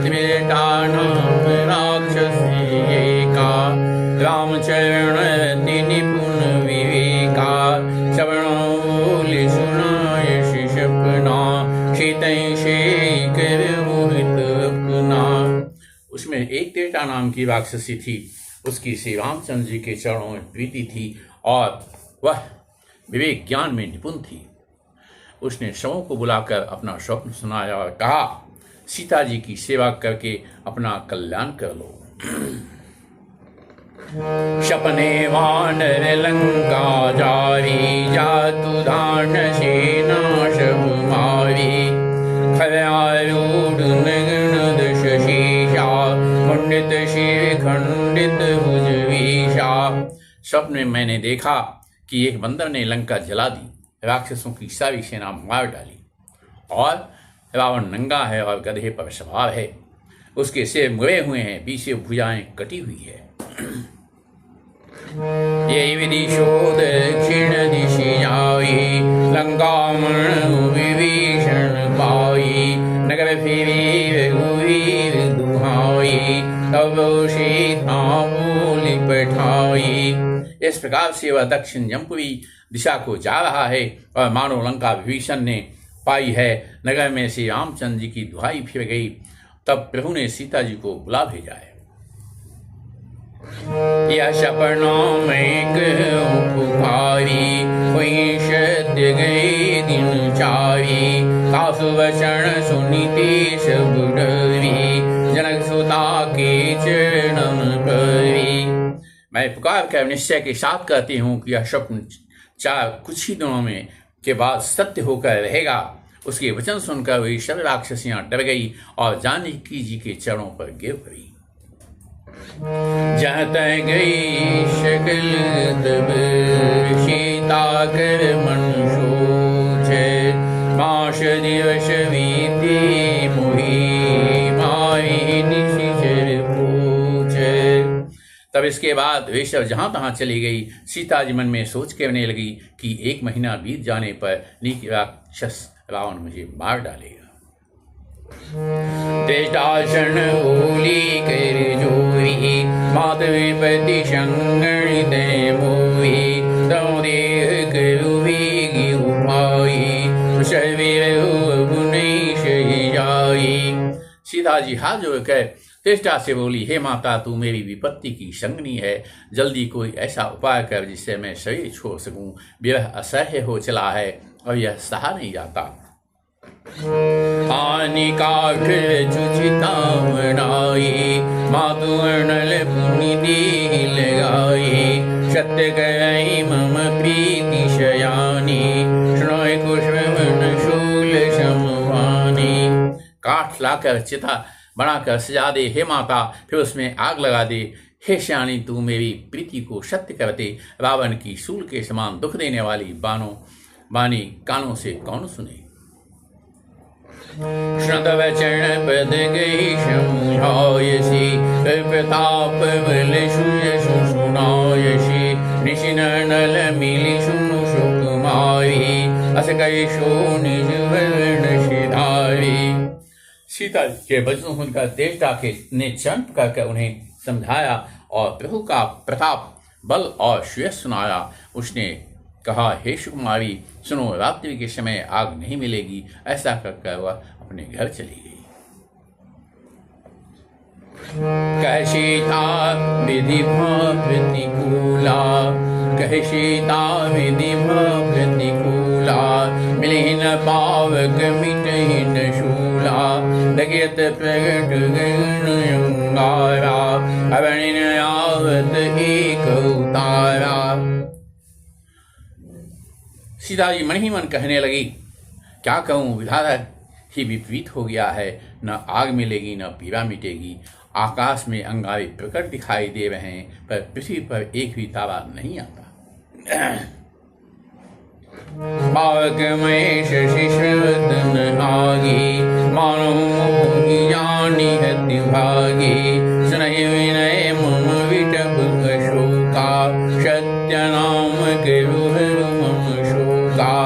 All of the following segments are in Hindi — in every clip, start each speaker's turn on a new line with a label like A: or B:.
A: बेटा नाम राक्षसी एका, रामचरण निपुण विवेका, श्रवण बोले सुनाय शिशपना, शीतय से कर मोहित अपना। उसमें एक तेटा नाम की राक्षसी थी। उसकी श्री रामचंद्र जी के चरणों में प्रीति थी और वह विवेक ज्ञान में निपुण थी। उसने सबों को बुलाकर अपना स्वप्न सुनाया और कहा, सीता जी की सेवा करके अपना कल्याण कर लो। सपने वानर लंका जारी, जातु धान सेना सब मारी, खल्यारूढ़ नगन दश शीशा, खंडित शिव खंडित भुज विशा। स्वप्न में मैंने देखा कि एक बंदर ने लंका जला दी, राक्षसों की सारी सेना मार डाली और रावण नंगा है और गधे पर सवार है। उसके सिर मुड़े हुए हैं, पीछे भुजाएं कटी हुई है। ये विधि शोध दक्षिण दिशि जाई, लंका मण विभीषण पाई, नगर फिरी रघुवीर दुहाई, तब सीता बोली पठाई। इस प्रकार से वह दक्षिण जम्पुरी दिशा को जा रहा है और मानो लंका विभीषण ने पाई है। नगर में श्री रामचंद्र जी की दुहाई फिर गई। तब प्रभु ने सीता जी को बुला भेजा है। यह सपना में पुकारी, हुई सत्य गए दिन चारी, सासु वचन सुनीति सब डरी, जनक सुता के चरण परी। मैं पुकार कर निश्चय के साथ कहती हूँ कि यह स्वप्न कुछ ही दिनों में के बाद सत्य होकर रहेगा। उसके वचन सुनकर वही सब राक्षसियां डर गई और जानकी जी के चरणों पर गिर पड़ी। जहाँ तय गई शकल तब सीता कर मन सोचे, मास दिवस बीती मोही माई निशिचर पूछे। तब इसके बाद वे सब जहाँ तहाँ चली गई। सीता जी मन में सोच के कहने लगी कि 1 महीना बीत जाने पर नीच राक्षस रावण मुझे मार डालेगा। तेजासन होली कर जोरी, मात विपति संगणित मोही, तम देह करुवेगी उपाई, सर्वीर गुणेश जाई। सीता जी हाथ जोड़कर तेष्टा से बोली, हे माता, तू मेरी विपत्ति की संगनी है। जल्दी कोई ऐसा उपाय कर जिससे मैं शरीर छोड़ सकूं। विरह असह्य हो चला है और यह सहा नहीं जाता। हानि काठ चुचिता बनाई, मातु अनल पुनि दी लगाई, सत्य गई मम प्रीति शयानी, श्रोय कुशमन शूल समवानी। काठ लाकर चिता बनाकर सजा दे हे माता, फिर उसमें आग लगा दे। हे श्याणी, तू मेरी प्रीति को सत्य कर दे। रावण की सूल के समान दुख देने वाली बानी कानों से कौन सुने। श्रुत वचन पद गई समझायसी, प्रताप बल सुनायसी, निशिन नल मिली सुनु सुकुमारी, अस गई सो निज वर्ण सिधारी। सीता के वचनों सुनकर तेजटा ने चरण करके उन्हें समझाया और प्रभु का प्रताप बल और श्रेयस सुनाया। उसने कहा, हे सुकुमारी, सुनो, रात्रि के समय आग नहीं मिलेगी। ऐसा कहकर वह अपने घर चली गई। कह सीता विधि प्रतिकूला, कह सीता विधि प्रतिकूला, मिलहि न पावक मिटहि न शूला, दगियत प्रगट गगन अंगारा, अवनि न आवत एक उतारा। सीता जी मन ही मन कहने लगी, क्या कहूँ, विधाता ही विपरीत हो गया है। न आग मिलेगी न पीड़ा मिटेगी। आकाश में अंगारे प्रकट दिखाई दे रहे हैं, पर पृथ्वी पर एक भी तारा नहीं आता। पावक में शशि श्रवतन आगी, मानो मोहि जानी हति भागी, सुनहि विनय मम विटप अशोका, सत्य नाम करुहरु मम शोका।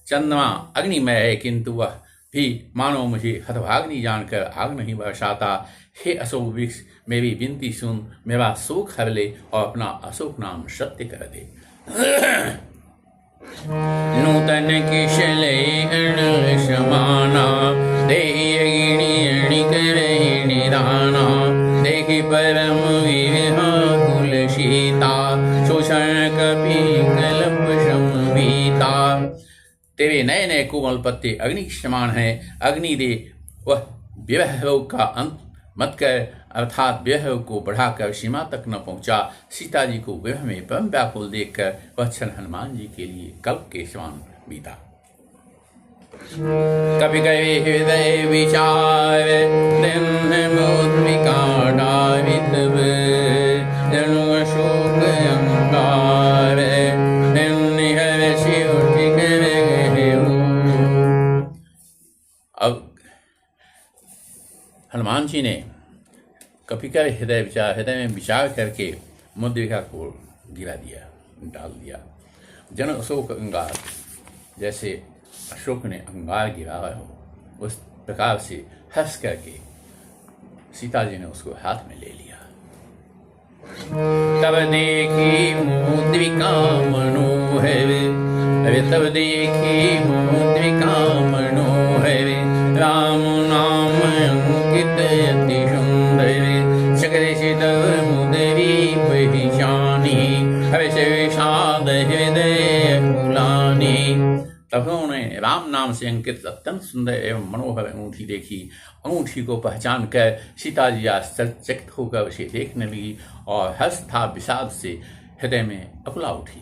A: चंद्रमा अग्निमय है, किंतु वह भी मानो मुझे हतभाग्नि जानकर आग नहीं बरसाता। हे अशोक वृक्ष, मेरी विनती सुन, मेरा शोक हर ले और अपना अशोक नाम सत्य कर दे। नूतन किशले समाना देही करे निदाना, देखी परम कुल सीता, शोषण कपि कल्प संवीता। तेरे नए नए कोमल पत्ते अग्नि के समान हैं। अग्नि दे वह विवाह का अंत मत कर, अर्थात विवाह को बढ़ाकर सीमा तक न पहुंचा। सीता जी को विवाह में परम व्याकुल देखकर वह क्षण हनुमान जी के लिए कल्प के समान बीता। कभी कभी हृदय विचार दिन मुद्रिका डावित जनु अशोक अंगार, अब हनुमान जी ने कभी का हृदय में विचार करके मुद्रिका को गिरा दिया, डाल दिया। जन अशोक अंगार, जैसे अशोक ने अंगार गिराया हो, उस प्रकार से हंस करके सीता जी ने उसको हाथ में ले लिया। तब देखी मुद्रिका मनोहर, तब देखी मुद्रिका मनोहर, राम नाम अंकित अति सुंदर, सकल मुदरी पहचानी, हर्ष विषाद हृदय फुलानी। तब उन्होंने राम नाम से अंकित अत्यंत सुंदर एवं मनोहर अंगूठी देखी। अंगूठी को पहचान कर सीता जी आश्चर्यचकित होकर उसे देखने लगी और हर्ष था विषाद से हृदय में अकुला उठी।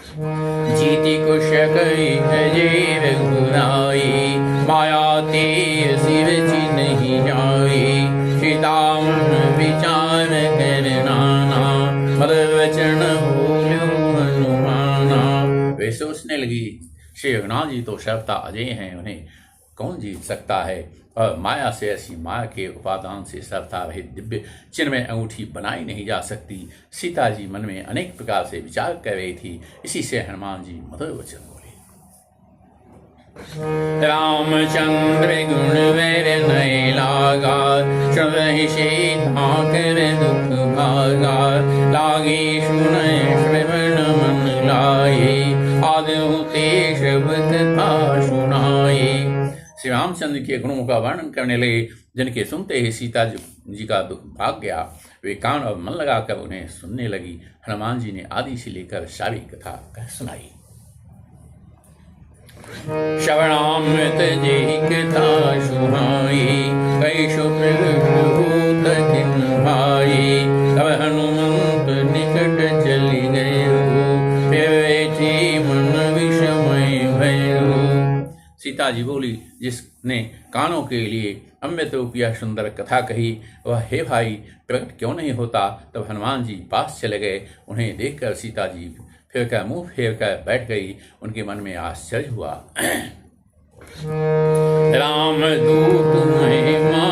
A: जीति कुश कई अजय रघुराई, माया ते शिव जी नहीं जाई, सीता मन विचार कर नाना, मद वचन बोलो हनुमाना। वे सोचने लगी, श्री रघुनाथ जी तो सर्वथा अजय हैं, उन्हें कौन जीत सकता है, और माया से ऐसी माया के उपादान से सर्वथा रहित दिव्य चिन्मय अंगूठी बनाई नहीं जा सकती। सीता जी मन में अनेक प्रकार से विचार कर रही थी। इसी से हनुमान जी मधुर वचन बोले। रामचंद्र गुण वैर नए लागा, श्रवहि सीता कर दुख भागा, लागे सुनय श्रवण मन लाए, आदि ते सब कथा सुनाए। श्री रामचंद्र के गुणों का वर्णन करने लगे, जिनके सुनते ही सीता जी का दुख भाग गया। वे कान और मन लगाकर उन्हें सुनने लगी। हनुमान जी ने आदि से लेकर सारी कथा कह सुनाई। श्रवणामृत जेहि कथा सुहाई, कई सुप्रभूत किन भाई, तब हनुमंत निकट चली गए, फिर मन विषमय भयो। सीता जी बोली, जिसने कानों के लिए अमृत रूपी सुंदर कथा कही, वह हे भाई प्रकट क्यों नहीं होता। तब हनुमान जी पास चले गए। उन्हें देखकर सीता जी फिर कर मुंह फेर कर बैठ गई। उनके मन में आश्चर्य हुआ। राम दूत महिमा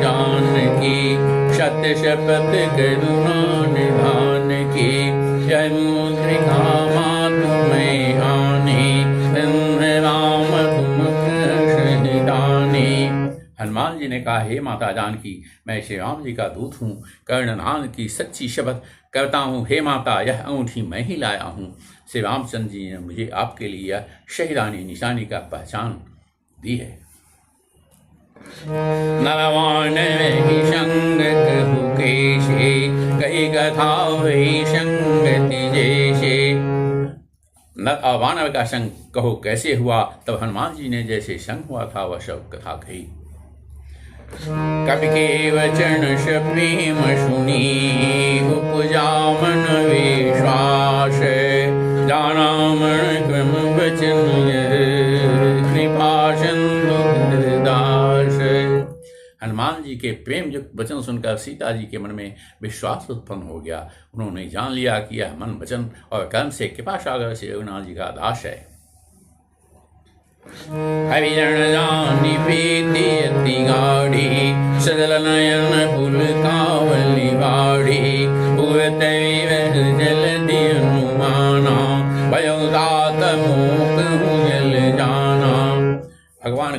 A: जान की, सत्य शपथ करुणा निधान की, जय मुद्रिका मातु मैं आनी, राम तुम हनुमान जी ने कहा, हे माता जानकी, मैं श्री राम जी का दूत हूँ, कर्णनाद की सच्ची शपथ करता हूँ। हे माता, यह अंगूठी मैं ही लाया हूँ। श्री रामचंद्र जी ने मुझे आपके लिए यह शहीदानी निशानी का पहचान दी है। नरवान रही संग कहु केशे, कही कथा वही संगति जैसे। नर और वानर का संग कहो कैसे हुआ। तब हनुमान जी ने जैसे संग हुआ था वह सब कथा कही। कवि के वचन प्रेम सुनी, उपजा मन विश्वास, जाना मन क्रम वचन कृपा सिंधु दास। हनुमान जी के प्रेम युक्त वचन सुनकर सीता जी के मन में विश्वास उत्पन्न हो गया। उन्होंने जान लिया कि यह मन वचन और कर्म से कृपा सागर से रघुनाथ जी का दास है। हरिजन जानी प्रीति अति गाढ़ी, सजल नयन पुल कावली बाढ़ी, भूत जल दिनुमाना, भयो दात मूक जल जाना।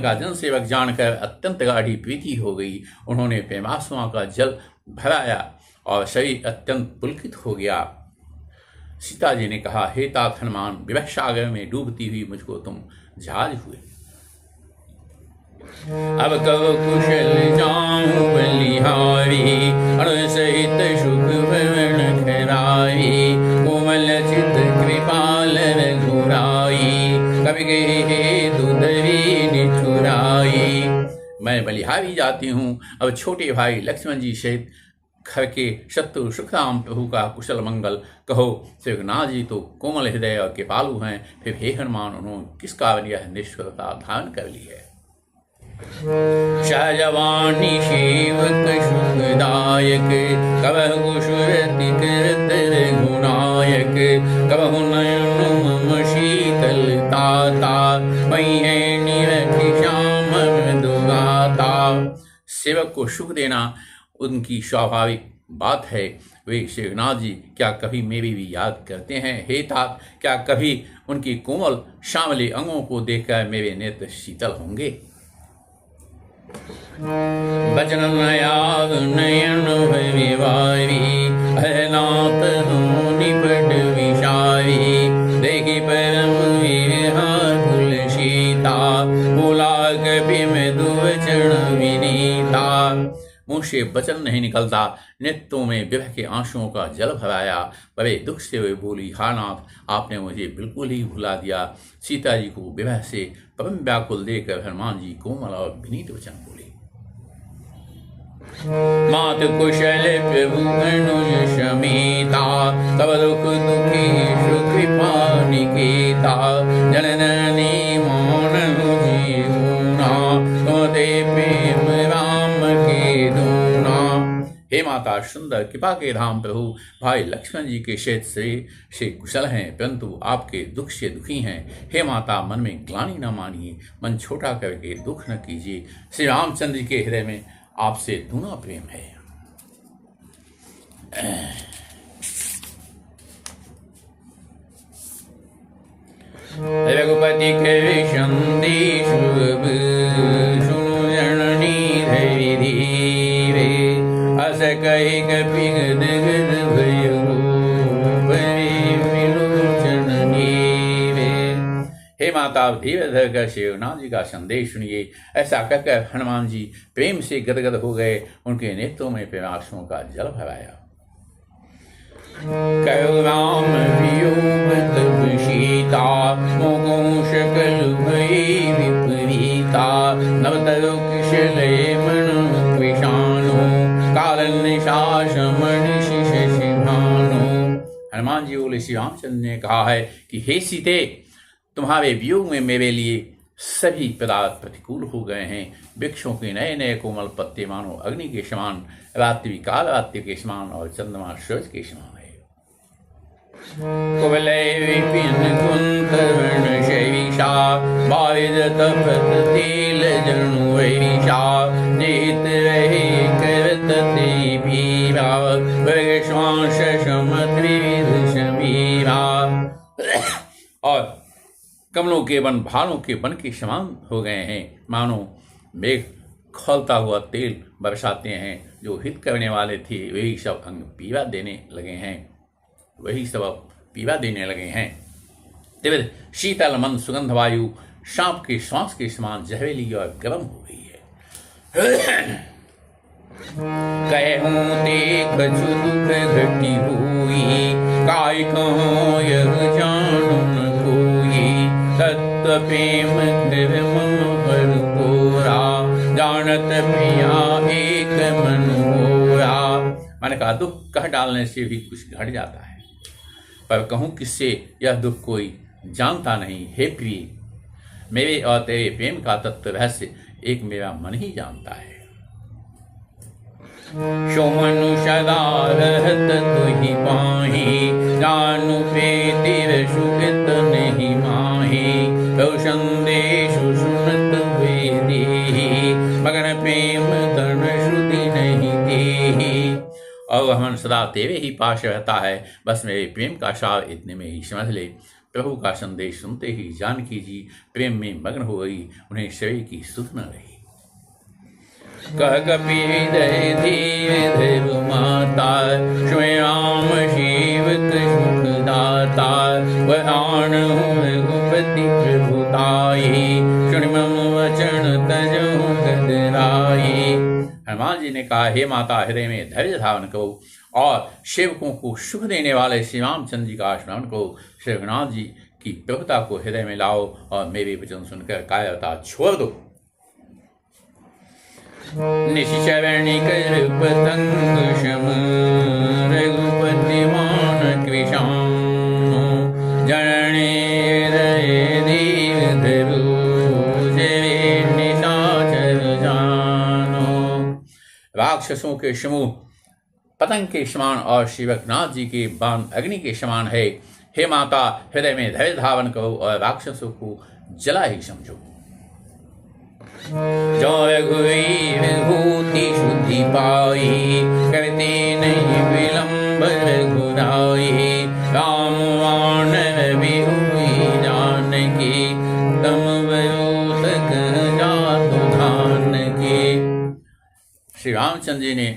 A: भगवान का जनसेवक जानकर अत्यंत गाढ़ी प्रीति हो गई। उन्होंने प्रेमाश्रुओं का जल भराया और शरीर अत्यंत पुलकित हो गया। सीता जी ने कहा, हे तात हनुमान, विवश सागर में डूबती हुई मुझको तुम जहाज हुए। अब कब कुशल जाऊं बलिहारी, अण सहित सुख भवन खराई, कोमल चित कृपाल रघुराई, कवि गए दुधरी निठुराई। मैं बलिहारी जाती हूँ, अब छोटे भाई लक्ष्मण जी सहित घर के शत्रु सुखराम प्रभु का कुशल मंगल कहो। श्री रघुनाथ जी तो कोमल हृदय और कृपालु हैं, फिर हे हनुमान, उन्होंने किस कारण यह निष्फलता धारण कर ली है। सहजवाणी सेवक सुखदायक, कबहु सुरति कृत रघुनायक, कबहु नयन मम शीतलता, वही है निरखि श्याम मृदुगाता। सेवक को सुख देना उनकी स्वाभाविक बात है। वे श्री रघुनाथ जी क्या कभी मेरी भी याद करते हैं? हे तात, क्या कभी उनकी कोमल श्यामले अंगों को देखकर मेरे नेत्र शीतल होंगे? बचन नयाग नयन विवारी, अहनात निपट विशारी, देखी परम विहाकुल सीता, बोला कपि मृदु वचन विनीता। मुँह से वचन नहीं निकलता, नेत्रों में विरह के आंसुओं का जल भराया। बड़े दुख से वे बोली, हा नाथ, आपने मुझे बिल्कुल ही भुला दिया। सीता जी को विरह से परम व्याकुल देकर हनुमान जी कोमल और विनीत वचन बोले। मात कुशल प्रभु अनुज समेता, तब दुख दुखी सुकृपा निकेता, जननी मौन जीवना, तुमते प्रेम राम के दूना। हे माता सुंदर, कृपा के धाम प्रभु भाई लक्ष्मण जी के क्षेत्र से कुशल हैं, परंतु आपके दुख से दुखी हैं। हे माता, मन में ग्लानि न मानिए, मन छोटा करके दुख न कीजिए। श्री रामचंद्र जी के हृदय में आपसे दूना प्रेम है। रघुपति के संदेश सुनु जननी धैर्य धीरे, अस कहि कपि गद गद भयो, विलोचन नीरे। हे माता, धीरे धर कर श्री रघुनाथ जी का संदेश सुनिए। ऐसा कहकर हनुमान जी प्रेम से गदगद हो गए। उनके नेत्रों में प्रेमाश्रुओं का जल भराया। कहो राम वियोग तब सीता, मोह सकल भई विपरीता, नव तरु कुशले मन विषाणु, कारण शासमन शिष भानु। हनुमान जी बोले, श्री रामचंद्र ने कहा है कि हे सीते, तुम्हारे वियोग में मेरे लिए सभी पदार्थ प्रतिकूल हो गए हैं। वृक्षों के नए नए कोमल पत्ते मानो अग्नि के समान, रात्रि काल रात्रि के समान और चंद्रमा सूरज के समान है। कुवलय विपिन कुंभर्ण शैविषा, बारिद तपत तेल जनु वैषा, जेत रहे करत ते पीरा, वर्ग श्वास समत्रिविध समीरा। और कमलों के वन भालों के वन के समान हो गए हैं, मानो मेघ खौलता हुआ तेल बरसाते हैं। जो हित करने वाले थे वही सब अंग पीवा देने लगे हैं, वही सब पीवा देने लगे हैं। तिविध शीतल मंद सुगंध वायु सांप के श्वास के समान जहरीली और गर्म हो गई है। कहूँ देख दुख घटी हुई, काय कहूँ यह जानू न कोई, तत्व प्रेम कर मम पर कोरा, जानत प्रिया एक मन होरा। मैंने कहा, दुख कह डालने से भी कुछ घट जाता है, पर कहूँ किससे यह दुख कोई जानता नहीं। हे प्रिय, मेरे और तेरे प्रेम का तत्व रहस्य एक मेरा मन ही जानता है। सो मनु सदा रहत तुहि पाहि, जानु प्रीतिर सुखित नहीं माहि, तो संदेश सुनत वेदी, मगन प्रेम तन श्रुति नहीं देहि। और वह मन सदा तेरे ही पास रहता है, बस मेरे प्रेम का सार इतने में ही समझ ले। प्रभु का संदेश सुनते ही जानकी जी प्रेम में मग्न हो गई, उन्हें शरीर की सुध न रही। कह कपीदय धीर धरु माता, श्री राम शिव कृष्ण दाता, वरान रघुपति प्रभुताई, सुन मम वचन तजो गदराई। हनुमान जी ने कहा, हे माता, हृदय में धैर्य धारण करो और सेवकों को सुख देने वाले श्री रामचंद्र जी का स्मरण करो। श्री रघुनाथ जी की प्रभुता को हृदय में लाओ और मेरे वचन सुनकर कायरता छोड़ दो। निश्चरणी कर पतंग शम, रघुपति मान कृष्ण, जननी हृदय दीव धरु, जय निशाचर जानो। राक्षसों के समूह पतंग के समान और श्री रघुनाथ जी के बाण अग्नि के समान है। हे माता, हृदय में धैर्य धारण करो और राक्षसों को जला ही समझो। जो रघुवीर भूति शुद्धि पाई, करते नहीं विलंब रघुराई, राम बाण बिहुई जानकी, तम बरूत जातु धान की। श्री रामचंद्र जी ने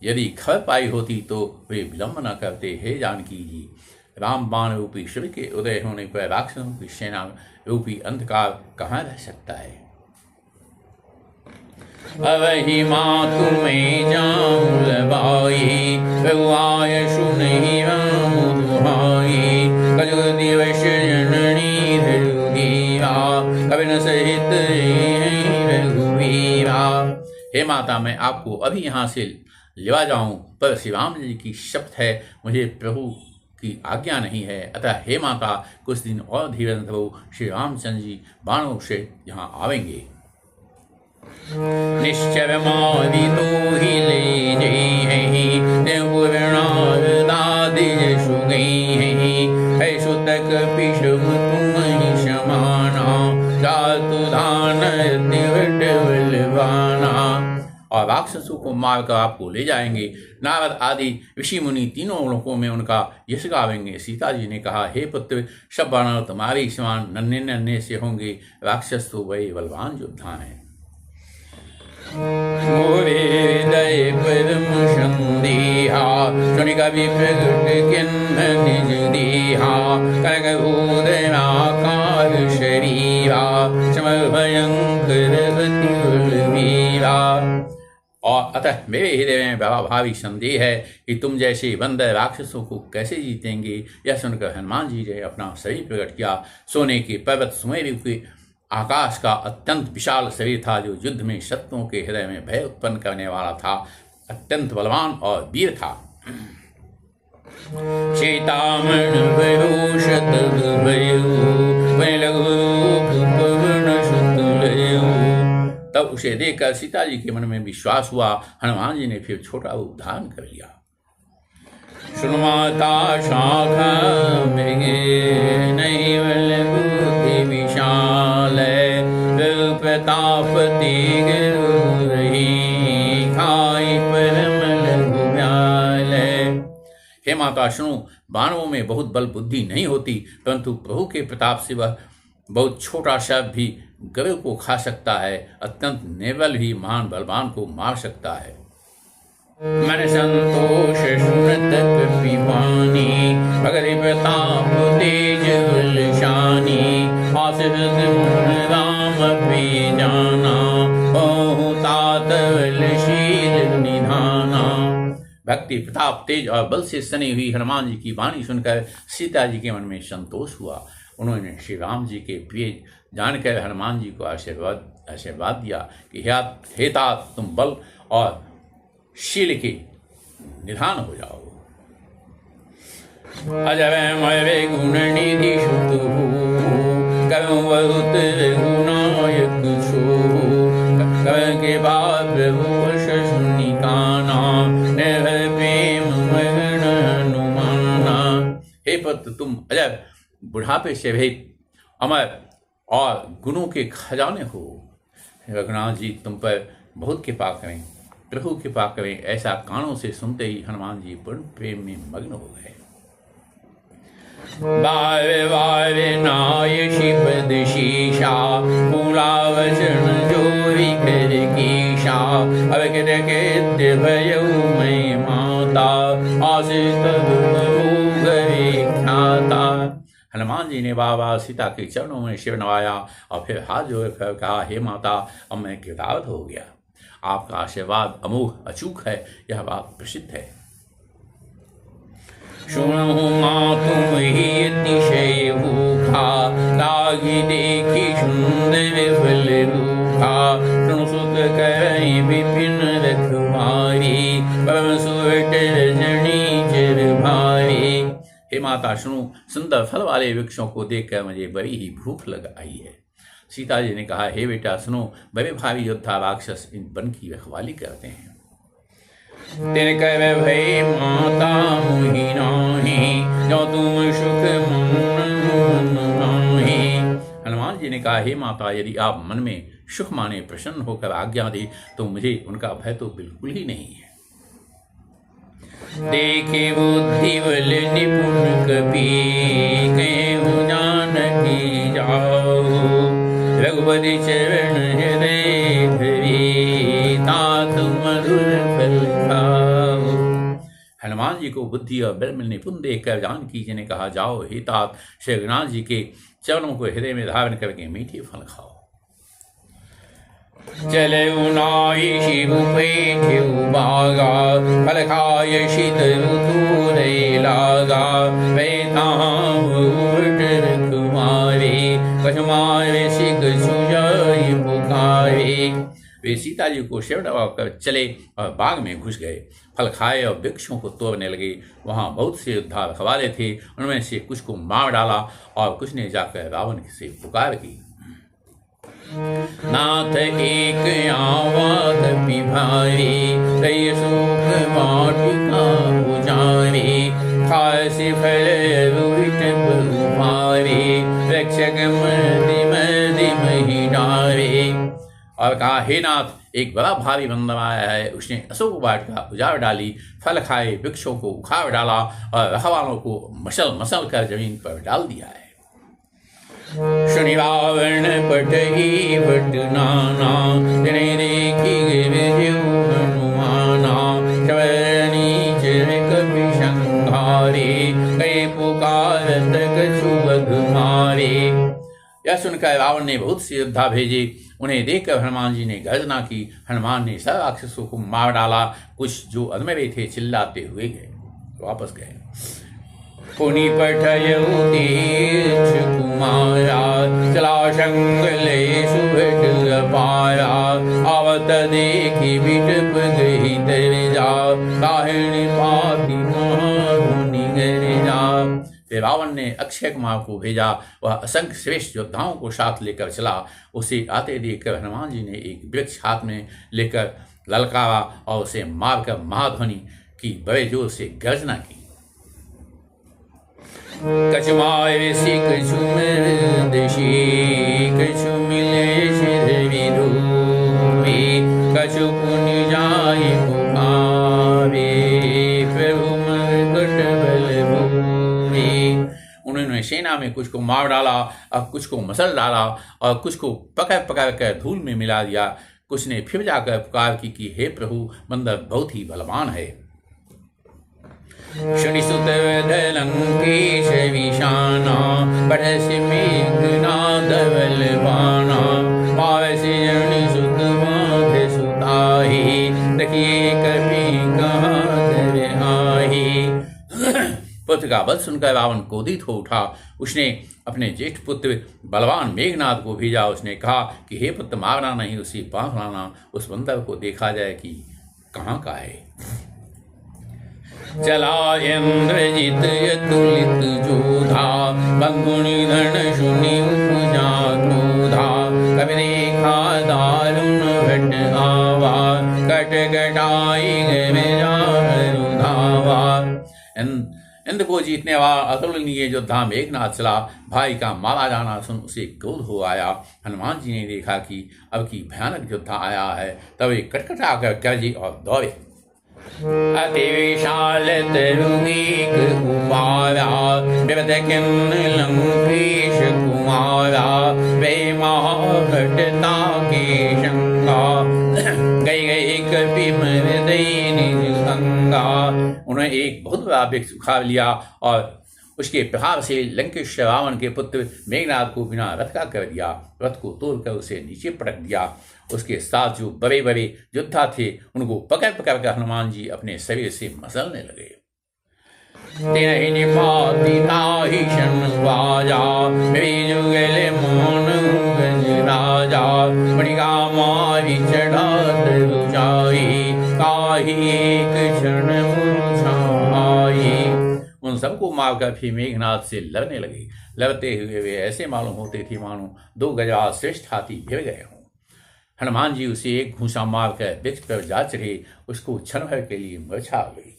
A: यदि खबर पाई होती तो वे विलंब न करते। हे जानकी जी, राम बाण रूपी सूर्य के उदय होने पर राक्षसों की सेना रूपी अंधकार कहाँ रह सकता है। अवहि मातु में जाऊं लबाई, रघुआय सुनहि राम दुहाई, कजु दिवस जननी धरु धीरा, कवि सहित रघुवीरा। हे माता, मैं आपको अभी यहाँ से लेवा जाऊं, पर श्री राम जी की शपथ है, मुझे प्रभु की आज्ञा नहीं है। अतः हे माता, कुछ दिन और धीरज धरो, श्री रामचंद्र जी बाणों से यहाँ आवेंगे। निश्चर मारी तो ही ले जई, पूर्णादादि जसु गई है, सुतक पिशुम तुम ही समाना, जातु धान बलवाना। और राक्षसों को मारकर आपको ले जाएंगे। नारद आदि ऋषि मुनि तीनों लोकों में उनका यश गावेंगे। सीता जी ने कहा, हे पुत्र, सब बाण तुम्हारे समान नन्हे नन्हे से होंगे, राक्षस तो बड़े बलवान योद्धा हैं। मोरे हृदय परम संदेहा, सुनि कवि प्रगट किन्न निज देहा, कनक भूधराकार शरीरा, समर भयंकर अति बलवीरा। और अतः मेरे हृदय में भावी संदेह है कि तुम जैसे बंदर राक्षसों को कैसे जीतेंगे। यह सुनकर हनुमान जी ने अपना शरीर प्रकट किया। सोने के पर्वत सुमेरु के आकाश का अत्यंत विशाल शरीर था, जो युद्ध में शत्रुओं के हृदय में भय उत्पन्न करने वाला था, अत्यंत बलवान और वीर था। सीतामण भरोषत तब उसे देखकर सीता जी के मन में विश्वास हुआ। हनुमान जी ने फिर छोटा रूप धारण कर लिया। सुन माता शाखा विशाल, प्रताप तेग रही, खाई परम लघुव्याल। हे माता, सुनो, बाणों में बहुत बल बुद्धि नहीं होती, परंतु प्रभु के प्रताप से वह बहुत छोटा शब्द भी गरुड़ को खा सकता है। अत्यंत निर्बल भी महान बलवान को मार सकता है। मन संतोष सुनत पिपानी, भगरि प्रताप तेज बलशानी, आसित राम पे जाना, बहुत बलशील निधाना। भक्ति, प्रताप, तेज और बल से सनी हुई हनुमान जी की वाणी सुनकर सीता जी के मन में संतोष हुआ। उन्होंने श्री राम जी के प्रिय जानकर हनुमान जी को आशीर्वाद दिया कि हे तात, तुम बल और शील के निधान हो जाओ। अजय गुण निधि सुत करूं बहुत गुनायक छो, कर के बाद प्रभु सुनि काना, निर्भय प्रेम मगन हनुमाना। हे पुत्र, तुम अजय, बुढ़ापे से रहित, अमर और गुणों के खजाने हो। रघुनाथ जी तुम पर बहुत कृपा करें, प्रभु कृपा करें। ऐसा कानों से सुनते ही हनुमान जी पूर्ण प्रेम में मग्न हो गए। बार बार नाय शिपद शीशा मूला वचन जो विकर कीशा अब कृत भयऊ मैं माता आस तब गए ख्याता। हनुमान जी ने बाबा सीता के चरणों में शिव नवाया और फिर हाथ जोड़ कर कहा, हे माता, अब मैं कृतार्थ हो गया। आपका आशीर्वाद अमोघ अचूक है, यह बात प्रसिद्ध है। सुनो माँ तुम ही अतिशय भूखा, लागी देखी सुंदर विफल रूखा। सुनो सुत करें विपिन रखवारी, परम सुवट रजनी चिर भारी। हे माता, सुनो, सुंदर फल वाले वृक्षों को देखकर मुझे बड़ी ही भूख लग आई है। सीता जी ने कहा, हे बेटा सुनो, बड़े भारी योद्धा राक्षस इन वन की रखवाली करते हैं। तिन कह भई माता मोहि नाहि, जो तुम सुख मन माहि। हनुमान जी ने कहा, हे माता, यदि आप मन में सुख माने प्रसन्न होकर आज्ञा दे तो मुझे उनका भय तो बिल्कुल ही नहीं है। देखे बुद्धि बल निपुण कपि, कहें जानकी जाओ। रघुपति चरण हृदय धरी, तात मधुर फल खाओ। हनुमान जी को बुद्धि और बल में निपुण देखकर जानकी जी ने कहा, जाओ हे तात, श्री रघुनाथ जी के चरणों को हृदय में धारण करके मीठे फल खाओ। चले नाई शिव पैठे बागा, फल खाय शीत ऋतु लागा। कुमारी कछुमारे शिख सुजाई पुकारे। वे सीता जी को शिव कर चले और बाग में घुस गए। फल खाए और वृक्षों को तोड़ने लगे। वहाँ बहुत से योद्धा रखवाले थे, उनमें से कुछ को मार डाला और कुछ ने जाकर रावण से पुकार की। नाथ एक आवाज पिभारी, कई सुख वाटिका पुजारी। खाय से फल रुट बहुभारी, रक्षक मर्दि मर्दि मही डारे। और कहा, हे नाथ, एक बड़ा भारी बंदर आया है, उसने अशोक वाटिका उजाड़ डाली, फल खाए वृक्षों को उखाड़ डाला और रखवालों को मसल मसल कर जमीन पर डाल दिया है। सुनि रावण पटही भट नाना, तिन्हें देखी गिरजू हनुमाना। चवरनी चिर कपि संघारे, कई पुकारत कछु बग मारे। यह सुनकर रावण ने बहुत से योद्धा भेजे। उन्हें देखकर हनुमान जी ने गर्जना की। हनुमान ने सब राक्षसों को मार डाला। कुछ जो अधमरे थे चिल्लाते हुए गए, वापस गए। पुनि पठयउ तीर्थ कुमारा, चला शंकले सुभट अपारा। आवत देखी बिटप गई दरिजा, साहिणी पाती महामुनि गरिजा। फिर रावण ने अक्षय कुमार को भेजा। वह असंख्य श्रेष्ठ योद्धाओं को साथ लेकर चला। उसे आते देखकर हनुमान जी ने एक वृक्ष हाथ में लेकर ललकारा और उसे मारकर महाध्वनि की बड़े जोर से गर्जना की। कछु मारे से कछु मृदशी, कछु मिले सिर विधूपी। कछु पुनि जाय पुकारे, प्रभु मरकट बल भूमि। उन्होंने सेना में कुछ को मार डाला और कुछ को मसल डाला और कुछ को पकड़ पकड़ कर धूल में मिला दिया। कुछ ने फिर जाकर पुकार की कि हे प्रभु, बंदर बहुत ही बलवान है। शुनि सुत लंकेश विशाना, बढ़सि मेघनाद बलवाना। पावसि जनि सुत बाँध सुताहि, देखिए कपि कहाँ कर आहि। पुत्र का वध सुनकर रावण क्रोधित हो उठा। उसने अपने ज्येष्ठ पुत्र बलवान मेघनाद को भेजा। उसने कहा कि हे पुत्र, मारना नहीं, उसी पास लाना। उस बंदर को देखा जाए कि कहाँ का है। चला इंद्रजित यतुलित जोधा, बंगुनि धन शुनि उपजा क्रोधा। कबि देखा दारुण भट आवा, कट कटाई गया धावा। इंद्र को जीतने वाला अतुलनीय योद्धा मेघनाद चला। भाई का मारा जाना सुन उसे क्रोध हो आया। हनुमान जी ने देखा कि अब की भयानक योद्धा आया है, तब वे कटकटा कर गरजे और दौड़े। अति विशाल तरुणीक कुमारा विविध किन्न लंकेश कुमारा वे महाघटता के शंका गई गई कपि मृदय निज गंगा। उन्होंने एक बहुत बड़ा वृक्ष उखा लिया और उसके प्रभाव से लंकेश रावण के पुत्र मेघनाद को बिना रथ का कर दिया, रथ को तोड़कर उसे नीचे पटक दिया। उसके साथ जो बड़े बड़े योद्धा थे उनको पकड़ पकड़ कर हनुमान जी अपने शरीर से मसलने लगे। उन सबको मारकर फिर मेघनाद से लड़ने लगे। लड़ते हुए वे ऐसे मालूम होते थे मानो दो गजराज श्रेष्ठ हाथी भिड़ गए हों। हनुमान जी उसे एक घूंसा मारकर वृक्ष पर जा चढ़े, उसको क्षण भर के लिए मूर्छा आ गई।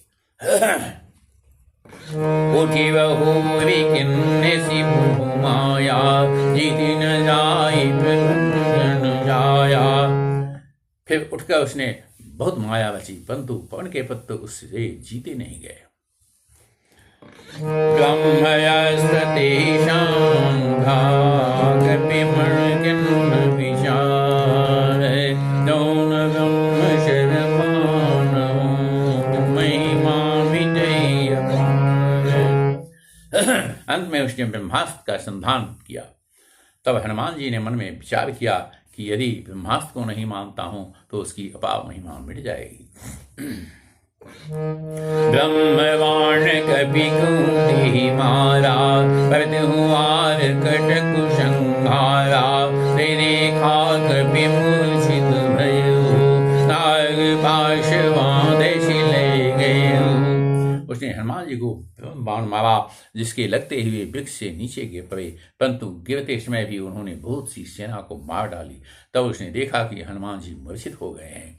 A: फिर उठकर उसने बहुत माया रची, परंतु पवन के पत्ते उससे जीते नहीं गए। अंत में उसने ब्रह्मास्त्र का संधान किया। तब हनुमान जी ने मन में विचार किया कि यदि ब्रह्मास्त्र को नहीं मानता हूं तो उसकी अपार महिमा मिट जाएगी। ब्रह्मवाण कपि कुंती मारा परत हुआर कटक संहारा तेरे खा कपि मूर्छित भयो नाग पाशवान ले गए। उसने हनुमान जी को बाण मारा जिसके लगते हुए वृक्ष से नीचे गिर पड़े, परंतु गिरते समय भी उन्होंने बहुत सी सेना को मार डाली। तब उसने देखा कि हनुमान जी मूर्छित हो गए हैं।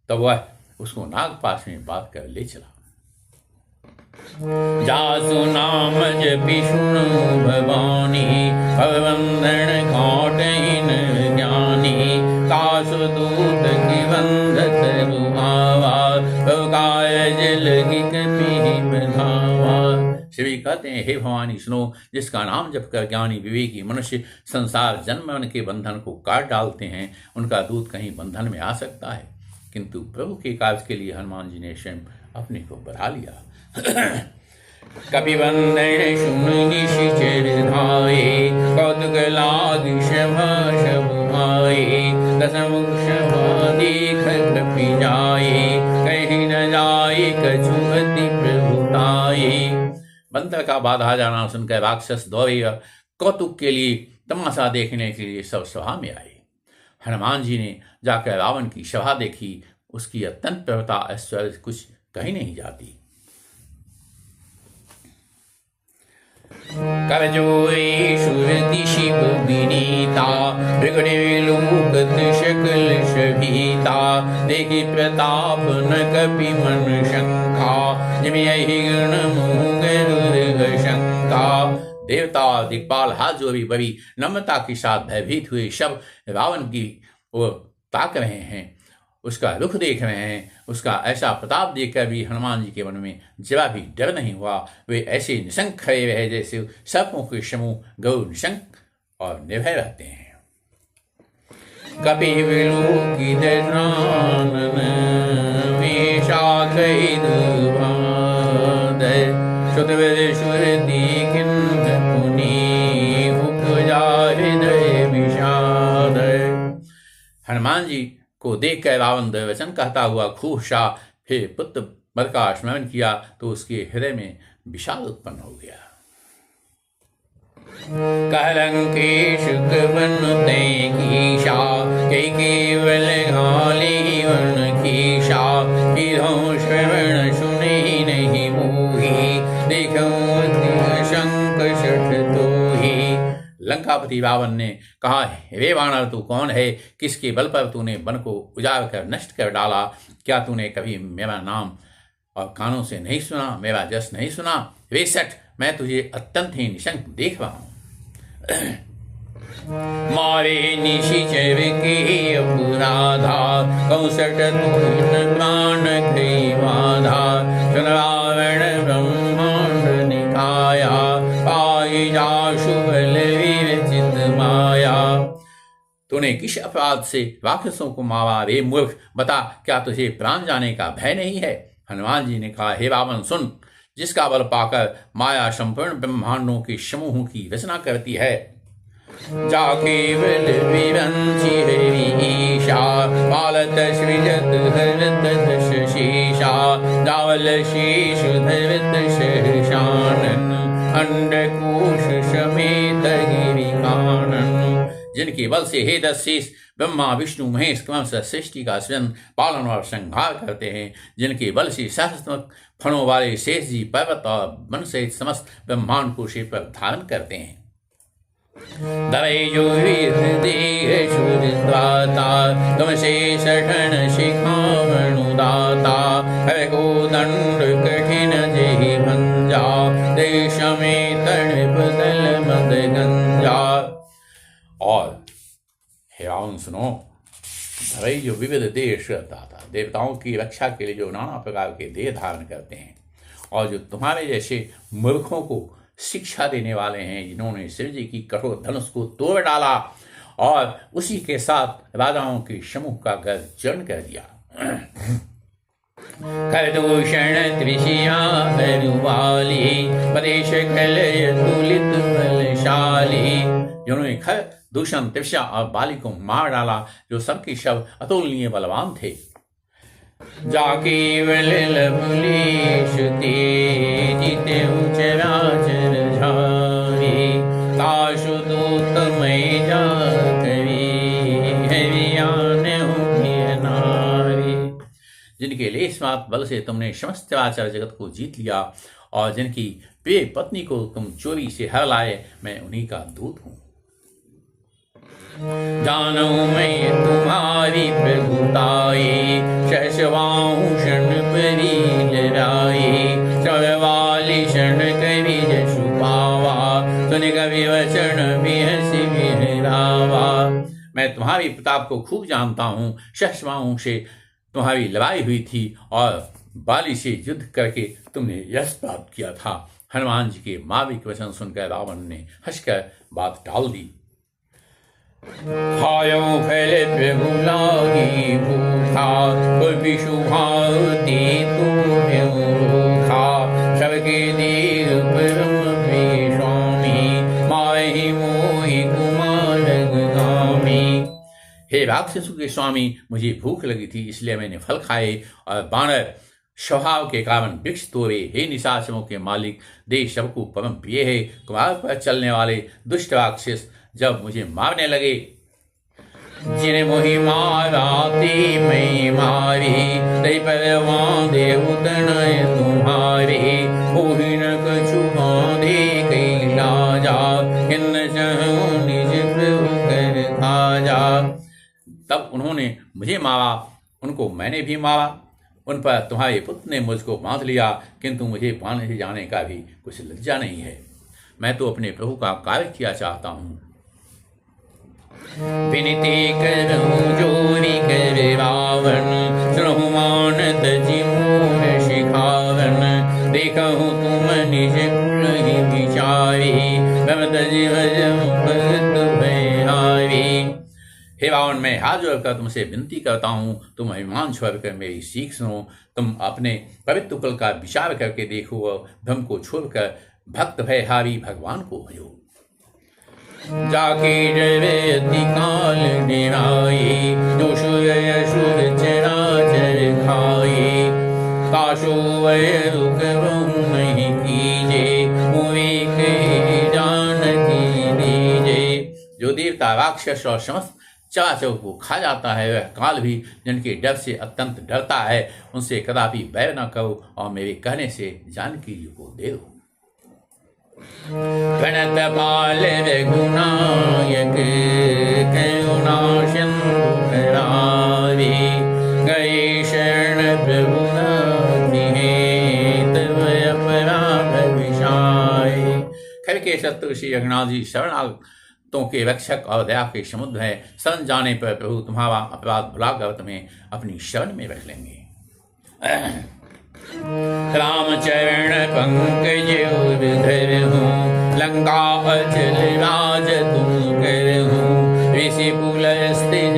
A: तब वह उसको नागपाश में बांध कर ले चला। जासु नाम जपि सुनु भवानी भवंदन काटहिन ज्ञानी कासु दूत की वंदत रुआवा भवकाय जल की कपि बधावा। श्री कहते हैं, हे भवानी सुनो, जिसका नाम जप कर ज्ञानी विवेकी मनुष्य संसार जन्म के बंधन को काट डालते हैं, उनका दूत कहीं बंधन में आ सकता है। किंतु प्रभु के कार्य के लिए हनुमान जी ने स्वयं अपने को बढ़ा लिया। कपि वंदन सुन निशिचर धाये कौतुक लाग शभा शभ आए दसमुख शभा देख कपि जाए कहीं न जाए कछु अति प्रभुताये। बंदर का बाधा जाना सुनकर राक्षस दौड़े कौतुक के लिए तमाशा देखने के लिए सब सभा में आए। हनुमान जी ने जाकर रावण की सभा देखी, उसकी अत्यंत प्रभुता ऐश्वर्य कुछ कहीं नहीं जाती। करजोरी सुरति शिव विनीता विगड़ेलूकत शकल शभीता देखी प्रताप न कपि मन शंका जिमि गण मुगरुर्ग शंका। देवता दिक्पाल हाथ जोड़ी बड़ी नम्रता के साथ भयभीत हुए सब रावण की ओर ताक रहे हैं, उसका रुख देख रहे हैं। उसका ऐसा प्रताप देखकर भी हनुमान जी के मन में जरा भी डर नहीं हुआ। वे ऐसे निशंक खड़े रहे जैसे सर्पों के समूह गौ निशंक और निर्भय रहते हैं। कपि हनुमान जी को देखकर रावण दैवचन कहता हुआ खूब सा फिर पुत्र बल का स्मरण किया तो उसके हृदय में विषाद उत्पन्न हो गया। कलंकेश केवल घाली वन कीशा श्रवण सुने नहीं मोही देखो शंक शठ तो ही। लंकापति रावण ने कहा, हे वानर तू कौन है? किसके बल पर तूने वन को उजाड़ कर नष्ट कर डाला? क्या तूने कभी मेरा नाम और कानों से नहीं सुना, मेरा जस नहीं सुना? वे सठ, मैं तुझे अत्यंत ही निशंक देख रहा हूं। मारे निशिचर के अपराधा कौसट तून प्राण अपवाद से राक्षसों को मारा। रे मूर्ख, बता क्या तुझे प्राण जाने का भय नहीं है? हनुमान जी ने कहा, हे रावण सुन, जिसका बल पाकर माया संपूर्ण ब्रह्मांडों के समूहों की रचना करती है, जाके बल विरंची ईशा पालत सृजत हरत शीशा दावल शीश धरत शशानन अंडकोश समेत गिरि कानन। जिनके बल से हे दशेष ब्रह्मा विष्णु महेश क्रमशः सृष्टि का सृजन पालन और संहार करते हैं, जिनके बल से सहस्रात्मक फणों वाले शेष जी पर्वत और वन सहित समस्त ब्रह्मांड को सिर पर धारण करते हैं। दवै जो देह शुद्धाता तुम शेष ठन शिखामणुदाता हर को दंड कठिन जेहि भंजा देश में तड़ बदल मद गंजा। और हे रावण सुनो, धवै जो विविध देह श्रद्धाता देवताओं की रक्षा के लिए जो नाना प्रकार के देह धारण करते हैं, और जो तुम्हारे जैसे मूर्खों को शिक्षा देने वाले हैं, जिन्होंने शिव जी की कठोर धनुष को तोड़ डाला और उसी के साथ राजाओं के समूह का गर्जन कर दिया। खरदूषण त्रिशिया बरुवाली प्रदेश कलय तुलित बलशाली। जिन्होंने खर दूषण त्रिशा और बाली को मार डाला, जो सबके शव अतुलनीय बलवान थे। जाके जीते चराचर झारी ताशु दूत मई जा नारी। जिनके लेस मात्र बल से तुमने समस्त चराचर जगत को जीत लिया और जिनकी प्रिय पत्नी को तुम चोरी से हर लाए, मैं उन्हीं का दूत हूँ। जानो मैं तुम्हारी प्रभुताई शशवांषण परी लड़ाई चरवाली क्षण कवि जशु पावा सुन कवि वचन बिहसी बिहरावा। मैं तुम्हारी प्रताप को खूब जानता हूँ। शशवांश से तुम्हारी लड़ाई हुई थी और बाली से युद्ध करके तुमने यश प्राप्त किया था। हनुमान जी के मार्मिक वचन सुनकर रावण ने हंसकर बात टाल दी। खायो फैले प्रभुलागी भूखा कोई शुभावती खा सबके देव परम स्वामी माही मोहि कुमार गामी। हे राक्षसों के स्वामी, मुझे भूख लगी थी, इसलिए मैंने फल खाए और बानर स्वभाव के कारण वृक्ष तोड़े। हे निशाचरों के मालिक, देश सबको परम प्रिय है। कुमार पर चलने वाले दुष्ट राक्षस जब मुझे मारने लगे, जिन्हें मोहि माराती मैं मारी तई परवां देव तनय तुम्हारे मोहि न कछु बांधे कैला जा इन चाहूं निज प्रभु कर खाजा। तब उन्होंने मुझे मारा, उनको मैंने भी मारा। उन पर तुम्हारे पुत्र ने मुझको बांध लिया, किंतु मुझे बांध से जाने का भी कुछ लज्जा नहीं है। मैं तो अपने प्रभु का कार्य किया चाहता हूँ। विनती करूं जोरी कर रावण सुनहु मानत जिमूर शिखावन देखहु तुम निज कुल ही विचारी भ्रमत जीवन भगत भयहारी। हे रावण, मैं हाथ जोड़कर तुमसे विनती करता हूँ, तुम अभिमान छोड़कर मेरी सीख सुनो। तुम अपने पवित्र कुल का विचार करके देखो और भ्रम को छोड़कर भक्त भयहारी भगवान को भयो। जाके जयति काल निराई जो सुर असुर चराचर खाई काशो वै रुक नहीं कीजे मुझे के जानकी दीजे। जो देवता राक्षस और समस्त चराचर को खा जाता है, वह काल भी जिनके डर से अत्यंत डरता है, उनसे कदापि वैर न करो और मेरे कहने से जानकी जी को दे दो। गणत बाल रघुनायक करुणा सिंधु करारी गए शरण प्रभु तव अपराध विषाय। खर के शत्रु श्री रघुनाथ जी शरणागतों के रक्षक और दया के समुद्र है। शरण जाने पर प्रभु तुम्हारा अपराध भुलाकर तुम्हें अपनी शरण में रख लेंगे। रामचरण पंकज उर्धर हूँ लंका अचल राज तुम कर हूँ ऋषि कुल स्थिज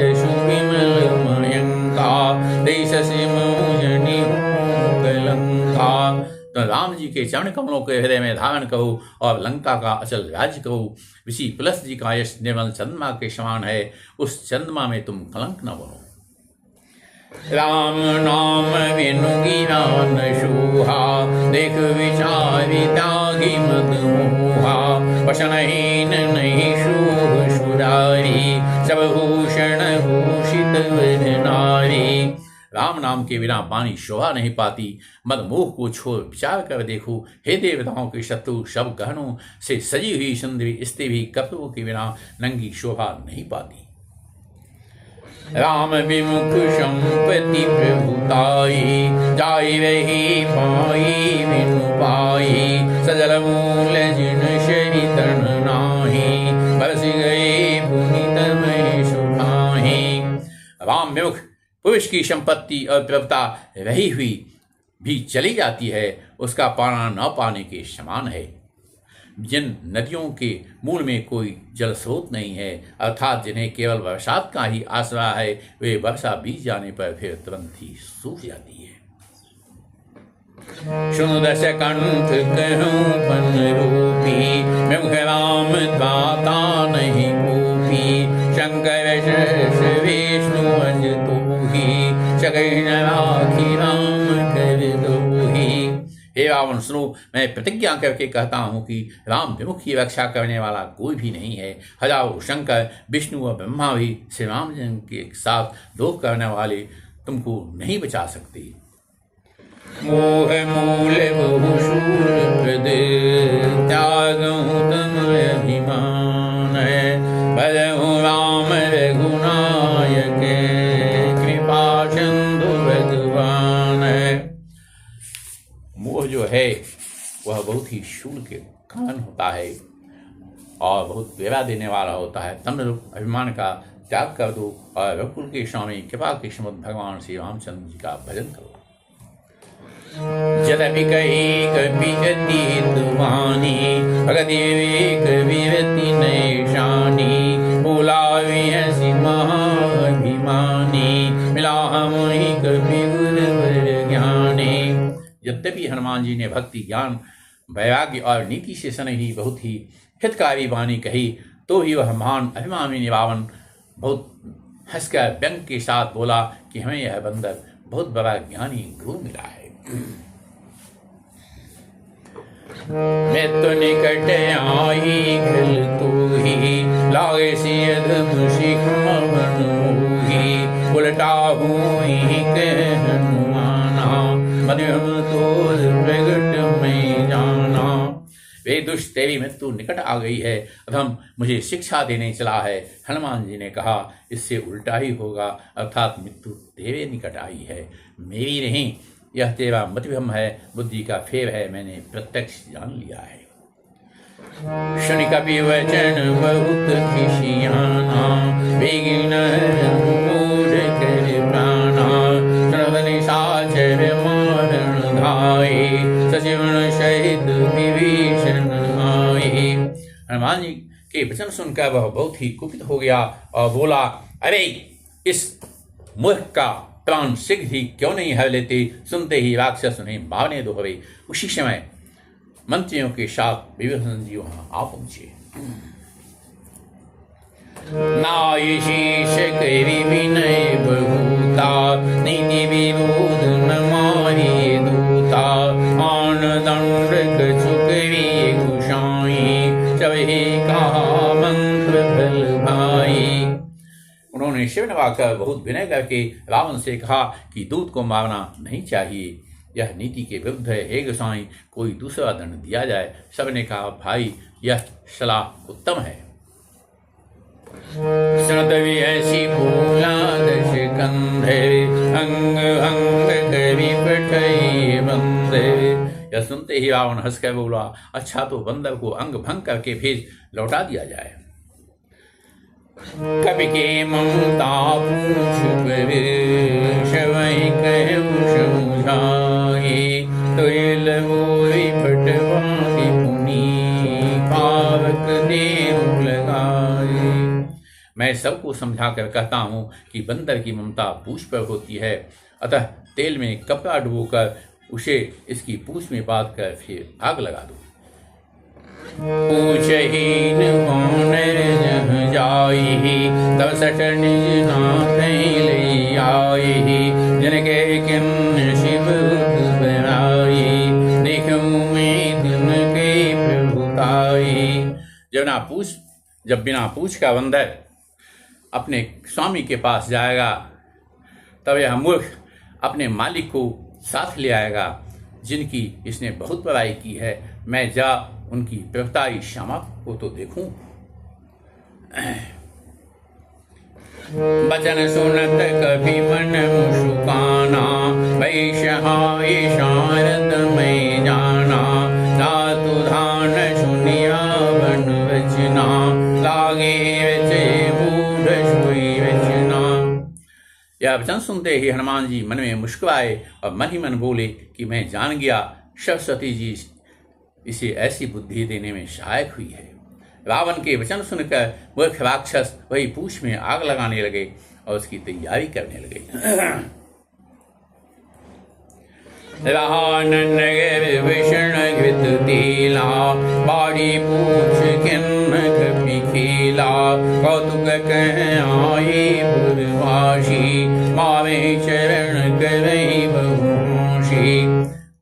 A: तो राम जी के चरण कमलों के हृदय में धारण करो और लंका का अचल राज्य करो। ऋषि पुलस्त जी का यश निर्मल चंद्रमा के समान है, उस चंद्रमा में तुम कलंक न बनो। राम नाम बिनु गिरा न शोहा, देख विचारि त्यागी मद मोहा। वसनहीन नहीं शोभ सुरारी, सब भूषण भूषित वर नारी। राम नाम के बिना पानी शोभा नहीं पाती, मद मोह को छोड़ विचार कर देखो। हे देवताओं के शत्रु, सब गहनों से सजी हुई सुंदरी स्त्री भी कपड़ों के बिना नंगी शोभा नहीं पाती। राम विमुख संपत्ति प्रभुताई, जाई रही पाई बिनु पाई। सजल मूल जिन शरी तन नाही, बरस गए पुनित में सुखाही। राम विमुख पुरुष की संपत्ति और प्रभुता रही हुई भी चली जाती है, उसका पाना न पाने के समान है। जिन नदियों के मूल में कोई जल स्रोत नहीं है, अर्थात जिन्हें केवल बरसात का ही आसरा है, वे वर्षा बीत जाने पर फिर तुरंत ही सूख जाती है। सुन दस कंठ कहूँ पन रूपी, मुख राम दाता नहीं कोपी। शंकर विष्णु अज तूही, सकल राखी राम कर दोही। हे रावण सुनो, मैं प्रतिज्ञा करके कहता हूँ कि राम विमुख की रक्षा करने वाला कोई भी नहीं है। हजारों शंकर विष्णु और ब्रह्मा भी श्री राम जी के साथ द्रोह करने वाले तुमको नहीं बचा सकते। मोह मूल बहुशूल प्रद, त्यागहु तम अभिमान। भजहु राम रघुनायक, कृपा सिंधु भगवान। मोह जो है वह बहुत ही शूल के कारण होता है और बहुत बेरा देने वाला होता है। तम लोग अभिमान का त्याग कर दो और रघुकुल के स्वामी कृपा के समुद्र भगवान श्री रामचंद्र जी का भजन करो। यद्यपि कही कभी अति तुमानी, भगति विवेक विरति नैशानी। बोला विहसी महाभिमानी, मिला हमहि कभी गुरुवर ज्ञानी। यद्यपि हनुमान जी ने भक्ति ज्ञान वैराग्य और नीति से सनही बहुत ही हितकारी वाणी कही, तो ही वह महान अभिमानी रावण बहुत हंसकर व्यंग के साथ बोला कि हमें यह बंदर बहुत बड़ा ज्ञानी गुरु मिला है। मृत्यु निकट आई घल तू ही, लागे सियधम शिखा बनूही। उलटा हुई कह हनुमाना, मध्यम तोल प्रगट में जाना। वे दुष्ट, तेरी मृत्यु निकट आ गई है, अधम मुझे शिक्षा देने चला है। हनुमान जी ने कहा, इससे उल्टा ही होगा, अर्थात मृत्यु तेरे निकट आई है, मेरी नहीं। यह तेरा मतिभ्रम है, बुद्धि का फेर है, मैंने प्रत्यक्ष जान लिया है। शनि कपि वचन बहुत खिसियाना, बेगिन मूढ़ कर प्राणा। श्रवण साचर मारण धाये, सजीवन सहित विभीषण आए। हनुमान जी के वचन सुनकर वह बहुत ही कुपित हो गया और बोला, अरे इस मूर्ख का प्राण शीघ्र ही क्यों नहीं हर लेते। सुनते ही राक्षस उन्हें मारने दो हवे। उसी समय मंत्रियों के साथ विभीषण जी वहां आ पहुंचे। नाय शीश करि विनय बहुता, नीति विरोध न मारे दूता। आन दंड कछु करि कुशाई, सबहि कहा मंत्र फल भाई। उन्होंने शिव नवाकर बहुत विनय करके रावण से कहा कि दूत को मारना नहीं चाहिए, यह नीति के विरुद्ध है। हे गोसाई, कोई दूसरा दंड दिया जाए। सबने कहा, भाई यह सलाह उत्तम है। सतवि ऐसी बोला दश कंधे, अंग अंग कवि पठई बंदे। यह सुनते ही रावण हंसकर बोला, अच्छा तो बंदर को अंग भंग करके भेज लौटा दिया जाए। कवि के ममता पूछ पर, शवई कहु समझाए। तो लगोई पटवादी पुनी, पावक देव लगाए। मैं सबको समझा कर कहता हूँ कि बंदर की ममता पूछ पर होती है, अतः तेल में कपड़ा डुबोकर उसे इसकी पूंछ में बांध कर फिर आग लगा दो। पूछहीन वानर जह जाई, तब सठ निज नाथ ले आई। जिनके किन्न शिव बनाई, देखूं मैं तिनके प्रभुताई। जब बिना पूछ का बंदर अपने स्वामी के पास जाएगा, तब यह मूर्ख अपने मालिक को साथ ले आएगा, जिनकी इसने बहुत बड़ाई की है। मैं जा उनकी प्रभुताई श्यामा को तो देखूं। बचन सुनत कभी मन मुस्काना, वैश्य शारद में जाना। दातु धान सुनिया बन वचना, लागे मूढ़ सोई वचना। यह वचन सुनते ही हनुमान जी मन में मुस्कुराए और मन ही मन बोले कि मैं जान गया, सरस्वती जी इसे ऐसी बुद्धि देने में सहायक हुई है। रावण के वचन सुनकर मूर्ख राक्षस वही पूंछ में आग लगाने लगे और उसकी तैयारी करने लगे। विषण घृत तेला, बाड़ी पूछ किन्न कपि खेला। कौतुक कह आए पुरवासी, मावे चरण करई बहुशी।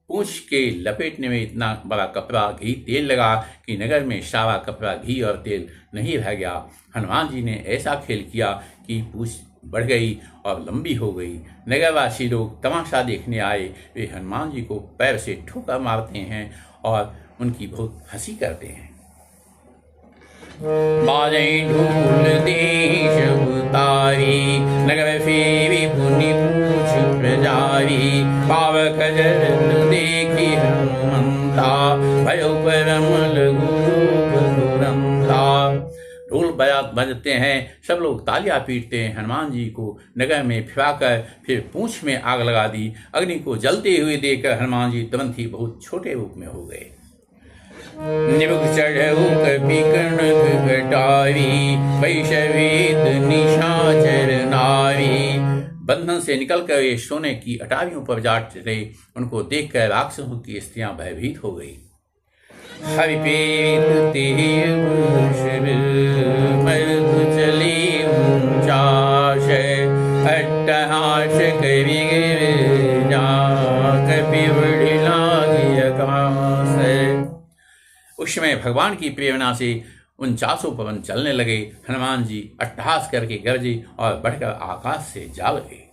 A: पूंछ के लपेटने में इतना बड़ा कपड़ा घी तेल लगा कि नगर में सारा कपड़ा घी और तेल नहीं रह गया। हनुमान जी ने ऐसा खेल किया कि पूंछ बढ़ गई और लंबी हो गई। नगरवासी लोग तमाशा देखने आए। वे हनुमान जी को पैर से ठोकर मारते हैं और उनकी बहुत हंसी करते हैं। बाजे ढूल देश उतारी, नगर फेरी पुनि पूछ प्रजारी। पावक जरन देखी हनुमंता, भयो परम लघु दुरंता। ढोल बजते हैं, सब लोग तालियां पीटते हैं। हनुमान जी को नगर में फिराकर फिर पूंछ में आग लगा दी। अग्नि को जलते हुए देखकर हनुमान जी तुरंत ही बहुत छोटे रूप में हो गए। निबुक चढ़ऊ कपि कनक घटारी, वैश्यवेद निशाचर नारी। बंधन से निकलकर ये सोने की अटारियों पर जा चढ़े। उनको देखकर राक्षसों की स्त्रियां भयभीत हो गई। हरिपेत मृदु चली ऊंचाश, अट्टहास कवि कपि बढ़ लागी आकाश। उस समय भगवान की प्रेरणा से उन 400 पवन चलने लगे। हनुमान जी अट्टहास करके गरजे और बढ़कर आकाश से जा लगे।